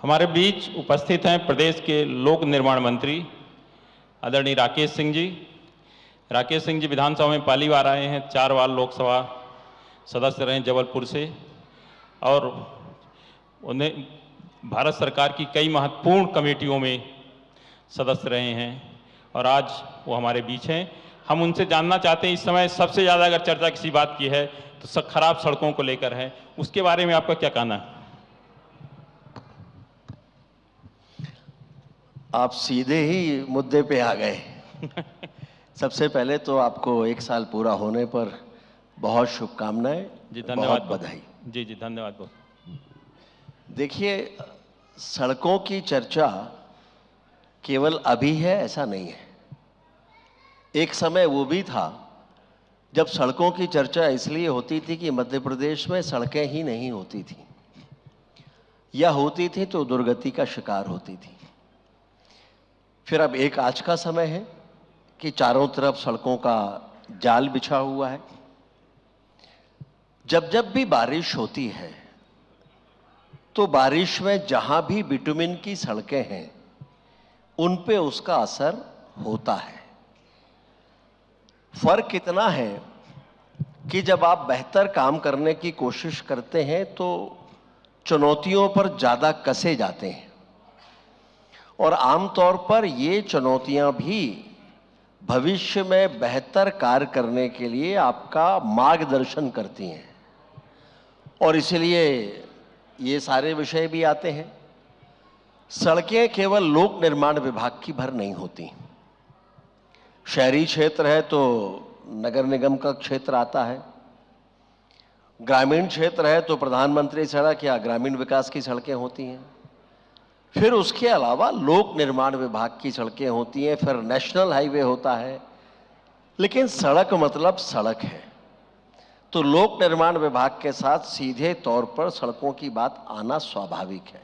हमारे बीच उपस्थित हैं प्रदेश के लोक निर्माण मंत्री आदरणीय राकेश सिंह जी। राकेश सिंह जी विधानसभा में पहली बार आए हैं, 4 बार लोकसभा सदस्य रहे जबलपुर से और उन्हें भारत सरकार की कई महत्वपूर्ण कमेटियों में सदस्य रहे हैं और आज वो हमारे बीच हैं। हम उनसे जानना चाहते हैं, इस समय सबसे ज़्यादा अगर चर्चा किसी बात की है तो खराब सड़कों को लेकर है, उसके बारे में आपका क्या कहना है? आप सीधे ही मुद्दे पे आ गए। सबसे पहले तो आपको 1 साल पूरा होने पर बहुत शुभकामनाएं जी, धन्यवाद। बहुत बधाई। जी धन्यवाद बहुत। देखिए, सड़कों की चर्चा केवल अभी है ऐसा नहीं है। एक समय वो भी था जब सड़कों की चर्चा इसलिए होती थी कि मध्य प्रदेश में सड़कें ही नहीं होती थी, या होती थी तो दुर्गति का शिकार होती थी। फिर अब एक आज का समय है कि चारों तरफ सड़कों का जाल बिछा हुआ है। जब जब भी बारिश होती है तो बारिश में जहां भी बिटुमिन की सड़कें हैं उन पे उसका असर होता है। फर्क इतना है कि जब आप बेहतर काम करने की कोशिश करते हैं तो चुनौतियों पर ज्यादा कसे जाते हैं और आमतौर पर ये चुनौतियां भी भविष्य में बेहतर कार्य करने के लिए आपका मार्गदर्शन करती हैं और इसलिए ये सारे विषय भी आते हैं। सड़कें केवल लोक निर्माण विभाग की भर नहीं होती। शहरी क्षेत्र है तो नगर निगम का क्षेत्र आता है, ग्रामीण क्षेत्र है तो प्रधानमंत्री सड़क या ग्रामीण विकास की सड़कें होती हैं, फिर उसके अलावा लोक निर्माण विभाग की सड़कें होती हैं, फिर नेशनल हाईवे होता है। लेकिन सड़क मतलब सड़क है, तो लोक निर्माण विभाग के साथ सीधे तौर पर सड़कों की बात आना स्वाभाविक है।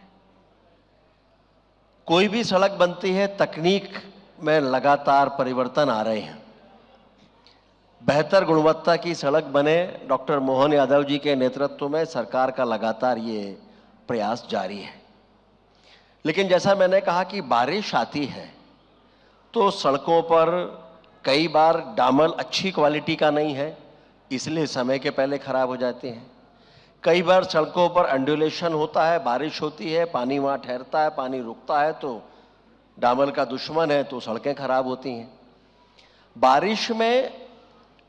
कोई भी सड़क बनती है, तकनीक में लगातार परिवर्तन आ रहे हैं। बेहतर गुणवत्ता की सड़क बने, डॉक्टर मोहन यादव जी के नेतृत्व में सरकार का लगातार ये प्रयास जारी है। लेकिन जैसा मैंने कहा कि बारिश आती है तो सड़कों पर कई बार डामर अच्छी क्वालिटी का नहीं है, इसलिए समय के पहले खराब हो जाते हैं। कई बार सड़कों पर अंडुलेशन होता है, बारिश होती है, पानी वहाँ ठहरता है, पानी रुकता है तो डामर का दुश्मन है तो सड़कें खराब होती हैं। बारिश में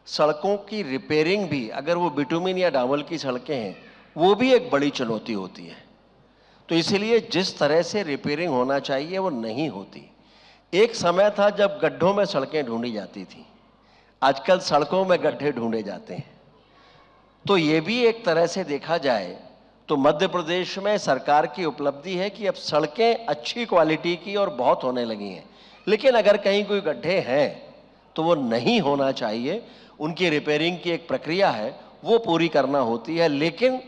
सड़कों की रिपेयरिंग भी, अगर वो बिटुमिन या डामर की सड़कें हैं, वो भी एक बड़ी चुनौती होती है। तो इसलिए जिस तरह से रिपेयरिंग होना चाहिए वो नहीं होती। एक समय था जब गड्ढों में सड़कें ढूंढी जाती थी, आजकल सड़कों में गड्ढे ढूंढे जाते हैं। तो ये भी एक तरह से देखा जाए तो मध्य प्रदेश में सरकार की उपलब्धि है कि अब सड़कें अच्छी क्वालिटी की और बहुत होने लगी हैं। लेकिन अगर कहीं कोई गड्ढे हैं तो वो नहीं होना चाहिए, उनकी रिपेयरिंग की एक प्रक्रिया है, वो पूरी करना होती है। लेकिन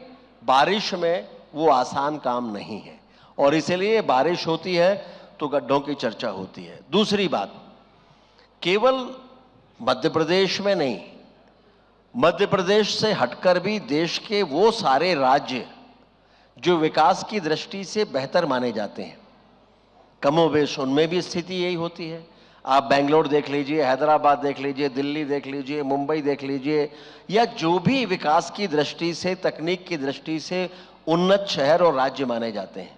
बारिश में वो आसान काम नहीं है और इसलिए बारिश होती है तो गड्ढों की चर्चा होती है। दूसरी बात, केवल मध्य प्रदेश में नहीं, मध्य प्रदेश से हटकर भी देश के वो सारे राज्य जो विकास की दृष्टि से बेहतर माने जाते हैं, कमोबेश उनमें भी स्थिति यही होती है। आप बेंगलोर देख लीजिए, हैदराबाद देख लीजिए, दिल्ली देख लीजिए, मुंबई देख लीजिए, या जो भी विकास की दृष्टि से, तकनीक की दृष्टि से उन्नत शहर और राज्य माने जाते हैं,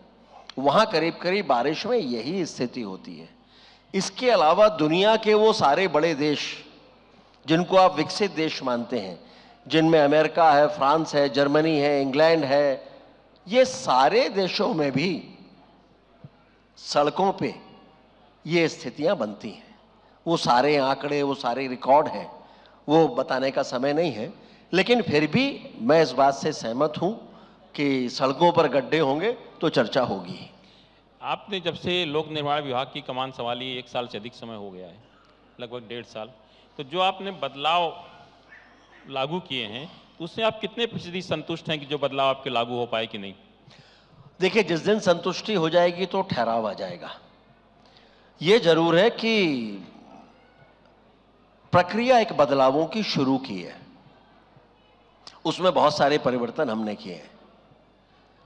वहां करीब करीब बारिश में यही स्थिति होती है। इसके अलावा दुनिया के वो सारे बड़े देश जिनको आप विकसित देश मानते हैं, जिनमें अमेरिका है, फ्रांस है, जर्मनी है, इंग्लैंड है, ये सारे देशों में भी सड़कों पे ये स्थितियां बनती हैं। वो सारे आंकड़े, वो सारे रिकॉर्ड हैं, वो बताने का समय नहीं है। लेकिन फिर भी मैं इस बात से सहमत हूं कि सड़कों पर गड्ढे होंगे तो चर्चा होगी। आपने जब से लोक निर्माण विभाग की कमान संभाली 1 साल से अधिक समय हो गया है, लगभग 1.5 साल, तो जो आपने बदलाव लागू किए हैं उससे आप कितने % संतुष्ट हैं कि जो बदलाव आपके लागू हो पाए कि नहीं? देखिए, जिस दिन संतुष्टि हो जाएगी तो ठहराव आ जाएगा। ये जरूर है कि प्रक्रिया एक बदलावों की शुरू की है, उसमें बहुत सारे परिवर्तन हमने किए हैं।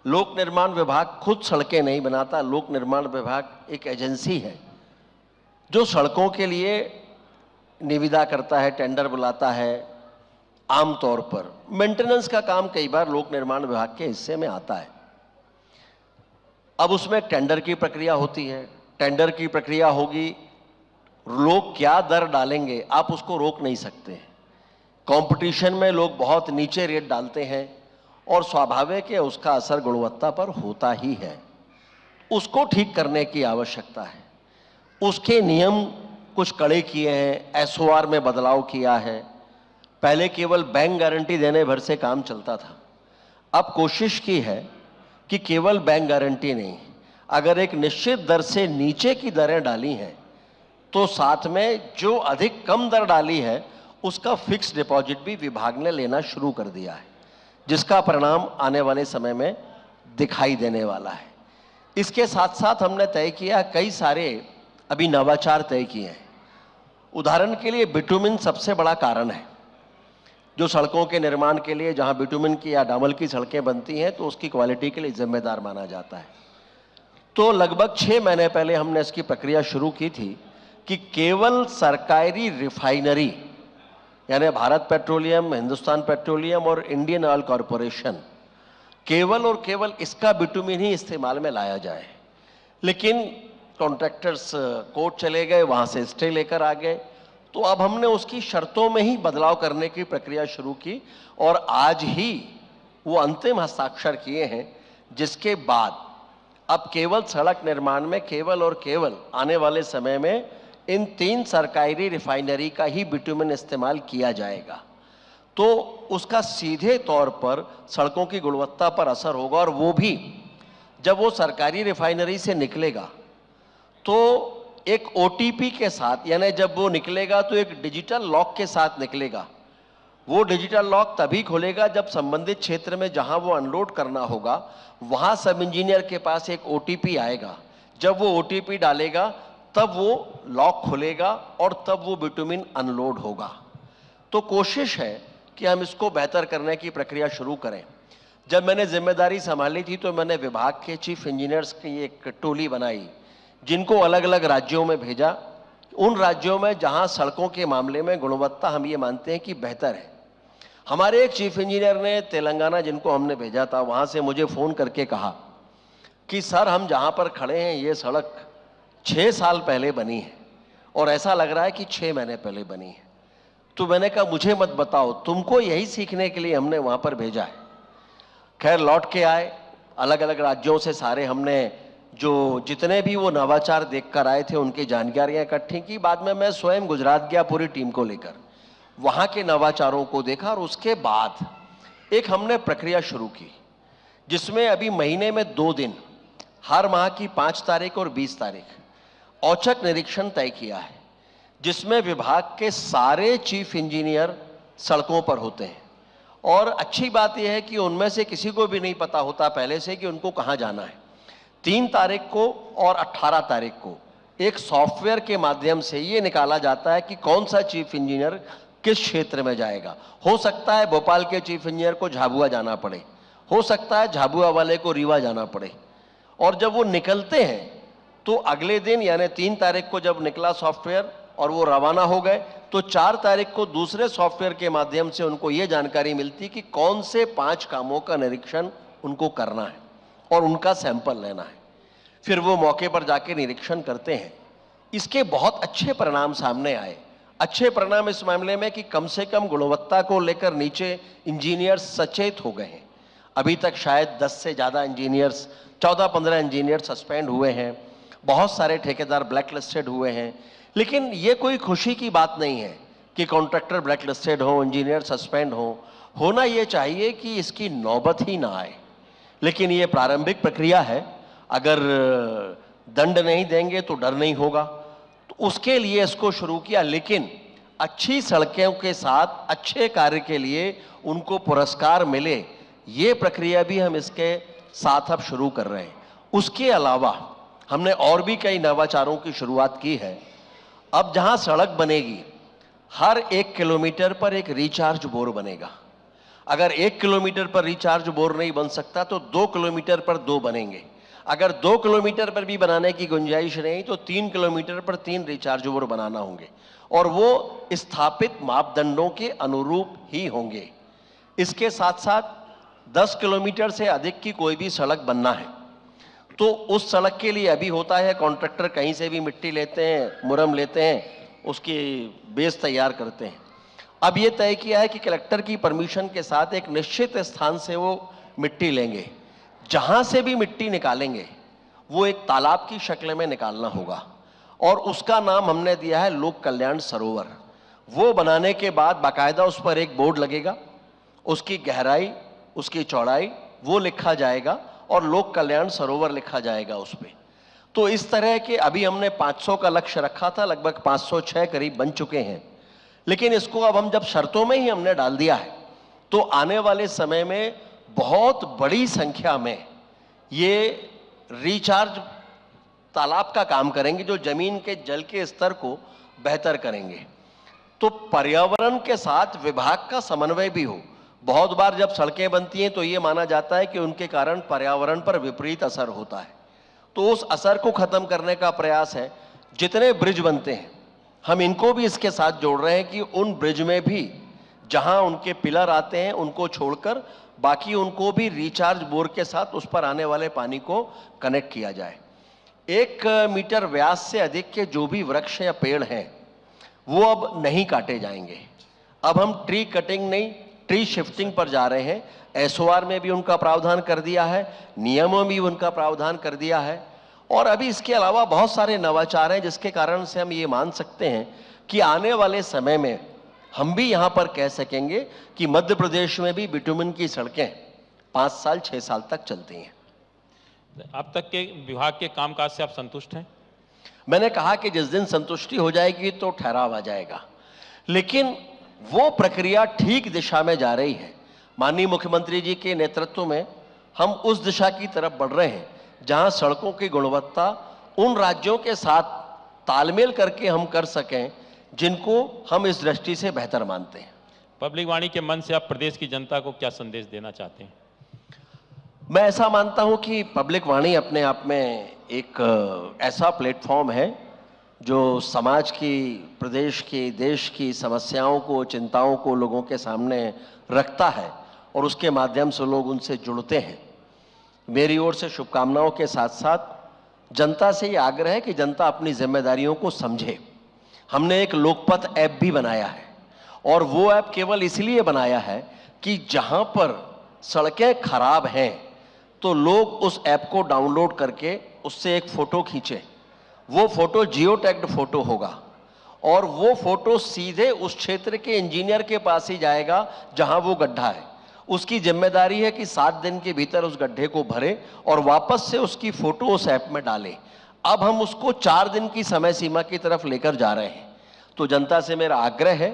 लोक निर्माण विभाग खुद सड़कें नहीं बनाता। लोक निर्माण विभाग एक एजेंसी है जो सड़कों के लिए निविदा करता है, टेंडर बुलाता है। आमतौर पर मेंटेनेंस का काम कई बार लोक निर्माण विभाग के हिस्से में आता है। अब उसमें एक टेंडर की प्रक्रिया होती है। टेंडर की प्रक्रिया होगी, लोग क्या दर डालेंगे आप उसको रोक नहीं सकते। कंपटीशन में लोग बहुत नीचे रेट डालते हैं और स्वाभाविक है उसका असर गुणवत्ता पर होता ही है। उसको ठीक करने की आवश्यकता है। उसके नियम कुछ कड़े किए हैं, एसओआर में बदलाव किया है। पहले केवल बैंक गारंटी देने भर से काम चलता था। अब कोशिश की है कि केवल बैंक गारंटी नहीं, अगर एक निश्चित दर से नीचे की दरें डाली हैं तो साथ में जो अधिक कम दर डाली है उसका फिक्स डिपॉजिट भी विभाग ने लेना शुरू कर दिया है, जिसका परिणाम आने वाले समय में दिखाई देने वाला है। इसके साथ साथ हमने तय किया, कई सारे अभी नवाचार तय किए हैं। उदाहरण के लिए बिटुमिन सबसे बड़ा कारण है जो सड़कों के निर्माण के लिए, जहां बिटुमिन की या डामर की सड़कें बनती हैं तो उसकी क्वालिटी के लिए जिम्मेदार माना जाता है। तो लगभग 6 महीने पहले हमने इसकी प्रक्रिया शुरू की थी कि केवल सरकारी रिफाइनरी यानी भारत पेट्रोलियम, हिंदुस्तान पेट्रोलियम और इंडियन ऑयल कॉरपोरेशन, केवल और केवल इसका बिटुमिन ही इस्तेमाल में लाया जाए। लेकिन कॉन्ट्रैक्टर्स कोर्ट चले गए, वहां से स्टे लेकर आ गए। तो अब हमने उसकी शर्तों में ही बदलाव करने की प्रक्रिया शुरू की और आज ही वो अंतिम हस्ताक्षर किए हैं, जिसके बाद अब केवल सड़क निर्माण में केवल और केवल आने वाले समय में इन 3 सरकारी रिफाइनरी का ही बिटुमिन इस्तेमाल किया जाएगा। तो उसका सीधे तौर पर सड़कों की गुणवत्ता पर असर होगा और वो भी जब वो सरकारी रिफाइनरी से निकलेगा तो एक ओटीपी के साथ, यानी जब वो निकलेगा तो एक डिजिटल लॉक के साथ निकलेगा। वो डिजिटल लॉक तभी खुलेगा जब संबंधित क्षेत्र में जहां वो अनलोड करना होगा वहां सब इंजीनियर के पास एक ओटीपी आएगा। जब वो ओटीपी डालेगा तब वो लॉक खुलेगा और तब वो बिटुमिन अनलोड होगा। तो कोशिश है कि हम इसको बेहतर करने की प्रक्रिया शुरू करें। जब मैंने जिम्मेदारी संभाली थी तो मैंने विभाग के चीफ इंजीनियर्स की एक टोली बनाई, जिनको अलग अलग राज्यों में भेजा। उन राज्यों में जहां सड़कों के मामले में गुणवत्ता हम ये मानते हैं कि बेहतर है। हमारे एक चीफ इंजीनियर ने तेलंगाना, जिनको हमने भेजा था, वहां से मुझे फोन करके कहा कि सर हम जहां पर खड़े हैं ये सड़क 6 साल पहले बनी है और ऐसा लग रहा है कि 6 महीने पहले बनी है। तो मैंने कहा मुझे मत बताओ, तुमको यही सीखने के लिए हमने वहां पर भेजा है। खैर लौट के आए, अलग अलग राज्यों से सारे हमने जो जितने भी वो नवाचार देखकर आए थे उनकी जानकारियां इकट्ठी की। बाद में मैं स्वयं गुजरात गया पूरी टीम को लेकर, वहां के नवाचारों को देखा और उसके बाद एक हमने प्रक्रिया शुरू की जिसमें अभी महीने में 2 दिन, हर माह की 5 तारीख और 20 तारीख औचक निरीक्षण तय किया है, जिसमें विभाग के सारे चीफ इंजीनियर सड़कों पर होते हैं। और अच्छी बात यह है कि उनमें से किसी को भी नहीं पता होता पहले से कि उनको कहां जाना है। 3 तारीख को और 18 तारीख को एक सॉफ्टवेयर के माध्यम से ये निकाला जाता है कि कौन सा चीफ इंजीनियर किस क्षेत्र में जाएगा। हो सकता है भोपाल के चीफ इंजीनियर को झाबुआ जाना पड़े, हो सकता है झाबुआ वाले को रीवा जाना पड़े। और जब वो निकलते हैं तो अगले दिन यानी 3 तारीख को जब निकला सॉफ्टवेयर और वो रवाना हो गए तो 4 तारीख को दूसरे सॉफ्टवेयर के माध्यम से उनको ये जानकारी मिलती कि कौन से 5 कामों का निरीक्षण उनको करना है और उनका सैंपल लेना है। फिर वो मौके पर जाके निरीक्षण करते हैं। इसके बहुत अच्छे परिणाम सामने आए। अच्छे परिणाम इस मामले में कि कम से कम गुणवत्ता को लेकर नीचे इंजीनियर्स सचेत हो गए हैं। अभी तक शायद 10 से ज़्यादा इंजीनियर्स, 14-15 इंजीनियर सस्पेंड हुए हैं, बहुत सारे ठेकेदार ब्लैक लिस्टेड हुए हैं। लेकिन ये कोई खुशी की बात नहीं है कि कॉन्ट्रैक्टर ब्लैक लिस्टेड हो, इंजीनियर सस्पेंड हो। होना ये चाहिए कि इसकी नौबत ही ना आए। लेकिन ये प्रारंभिक प्रक्रिया है, अगर दंड नहीं देंगे तो डर नहीं होगा, तो उसके लिए इसको शुरू किया। लेकिन अच्छी सड़कों के साथ अच्छे कार्य के लिए उनको पुरस्कार मिले, ये प्रक्रिया भी हम इसके साथ अब शुरू कर रहे हैं। उसके अलावा हमने और भी कई नवाचारों की शुरुआत की है। अब जहां सड़क बनेगी हर 1 किलोमीटर पर एक रिचार्ज बोर बनेगा। अगर 1 किलोमीटर पर रिचार्ज बोर नहीं बन सकता तो 2 किलोमीटर पर 2 बनेंगे। अगर 2 किलोमीटर पर भी बनाने की गुंजाइश नहीं तो 3 किलोमीटर पर 3 रिचार्ज बोर बनाना होंगे और वो स्थापित मापदंडों के अनुरूप ही होंगे। इसके साथ साथ 10 किलोमीटर से अधिक की कोई भी सड़क बनना है तो उस सड़क के लिए अभी होता है कॉन्ट्रैक्टर कहीं से भी मिट्टी लेते हैं, मुरम लेते हैं, उसकी बेस तैयार करते हैं। अब ये तय किया है कि कलेक्टर की परमिशन के साथ एक निश्चित स्थान से वो मिट्टी लेंगे। जहां से भी मिट्टी निकालेंगे वो एक तालाब की शक्ल में निकालना होगा और उसका नाम हमने दिया है लोक कल्याण सरोवर। वो बनाने के बाद बाकायदा उस पर एक बोर्ड लगेगा, उसकी गहराई, उसकी चौड़ाई वो लिखा जाएगा और लोक कल्याण सरोवर लिखा जाएगा उस पर। तो इस तरह के अभी हमने 500 का लक्ष्य रखा था, लगभग 506 करीब बन चुके हैं। लेकिन इसको अब हम जब शर्तों में ही हमने डाल दिया है तो आने वाले समय में बहुत बड़ी संख्या में ये रिचार्ज तालाब का काम करेंगे जो जमीन के जल के स्तर को बेहतर करेंगे। तो पर्यावरण के साथ विभाग का समन्वय भी हो। बहुत बार जब सड़कें बनती हैं तो ये माना जाता है कि उनके कारण पर्यावरण पर विपरीत असर होता है, तो उस असर को खत्म करने का प्रयास है। जितने ब्रिज बनते हैं हम इनको भी इसके साथ जोड़ रहे हैं कि उन ब्रिज में भी जहां उनके पिलर आते हैं उनको छोड़कर बाकी उनको भी रिचार्ज बोर के साथ उस पर आने वाले पानी को कनेक्ट किया जाए। 1 मीटर व्यास से अधिक के जो भी वृक्ष या पेड़ हैं वो अब नहीं काटे जाएंगे। अब हम ट्री कटिंग नहीं, ट्री शिफ्टिंग पर जा रहे हैं। एसओआर में भी उनका प्रावधान कर दिया है, नियमों में भी उनका प्रावधान कर दिया है और अभी इसके अलावा बहुत सारे नवाचार हैं जिसके कारण से हम ये मान सकते हैं कि आने वाले समय में हम भी यहाँ पर कह सकेंगे कि मध्य प्रदेश में भी बिटुमिन की सड़कें 5 साल 6 साल तक चलती हैं। अब तक के विभाग के कामकाज से आप संतुष्ट हैं? मैंने कहा कि जिस दिन संतुष्टि हो जाएगी तो ठहराव आ जाएगा, लेकिन वो प्रक्रिया ठीक दिशा में जा रही है। माननीय मुख्यमंत्री जी के नेतृत्व में हम उस दिशा की तरफ बढ़ रहे हैं जहां सड़कों की गुणवत्ता उन राज्यों के साथ तालमेल करके हम कर सकें जिनको हम इस दृष्टि से बेहतर मानते हैं। पब्लिक वाणी के मन से आप प्रदेश की जनता को क्या संदेश देना चाहते हैं? मैं ऐसा मानता हूं कि पब्लिक वाणी अपने आप में एक ऐसा प्लेटफॉर्म है जो समाज की, प्रदेश की, देश की समस्याओं को, चिंताओं को लोगों के सामने रखता है और उसके माध्यम से लोग उनसे जुड़ते हैं। मेरी ओर से शुभकामनाओं के साथ साथ जनता से ये आग्रह है कि जनता अपनी जिम्मेदारियों को समझे। हमने एक लोकपथ ऐप भी बनाया है और वो ऐप केवल इसलिए बनाया है कि जहां पर सड़कें खराब हैं तो लोग उस ऐप को डाउनलोड करके उससे एक फोटो खींचे। वो फोटो जियो टैग्ड फोटो होगा और वो फोटो सीधे उस क्षेत्र के इंजीनियर के पास ही जाएगा जहां वो गड्ढा है। उसकी जिम्मेदारी है कि 7 दिन के भीतर उस गड्ढे को भरे और वापस से उसकी फोटो उस ऐप में डाले। अब हम उसको 4 दिन की समय सीमा की तरफ लेकर जा रहे हैं। तो जनता से मेरा आग्रह है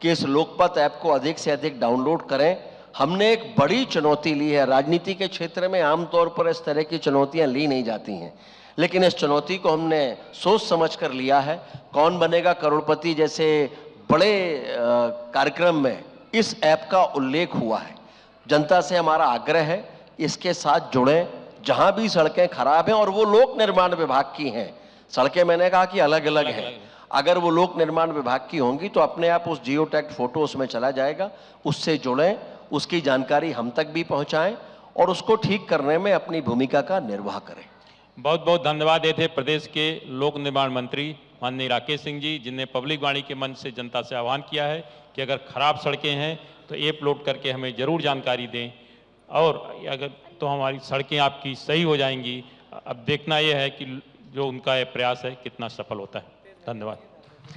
कि इस लोकपथ ऐप को अधिक से अधिक डाउनलोड करें। हमने एक बड़ी चुनौती ली है। राजनीति के क्षेत्र में आमतौर पर इस तरह की चुनौतियां ली नहीं जाती हैं, लेकिन इस चुनौती को हमने सोच समझ कर लिया है। कौन बनेगा करोड़पति जैसे बड़े कार्यक्रम में इस ऐप का उल्लेख हुआ है। जनता से हमारा आग्रह है इसके साथ जुड़ें। जहां भी सड़कें खराब हैं और वो लोक निर्माण विभाग की हैं, सड़कें मैंने कहा कि अलग अलग हैं, अगर वो लोक निर्माण विभाग की होंगी तो अपने आप उस जियो टैग्ड फोटो उसमें चला जाएगा। उससे जुड़ें, उसकी जानकारी हम तक भी पहुंचाएं और उसको ठीक करने में अपनी भूमिका का निर्वाह करें। बहुत बहुत धन्यवाद देते प्रदेश के लोक निर्माण मंत्री माननीय राकेश सिंह जी, जिनने पब्लिक वाणी के मंच से जनता से आह्वान किया है कि अगर खराब सड़कें हैं तो ऐप लोड करके हमें ज़रूर जानकारी दें और अगर तो हमारी सड़कें आपकी सही हो जाएंगी। अब देखना यह है कि जो उनका ये प्रयास है कितना सफल होता है। धन्यवाद।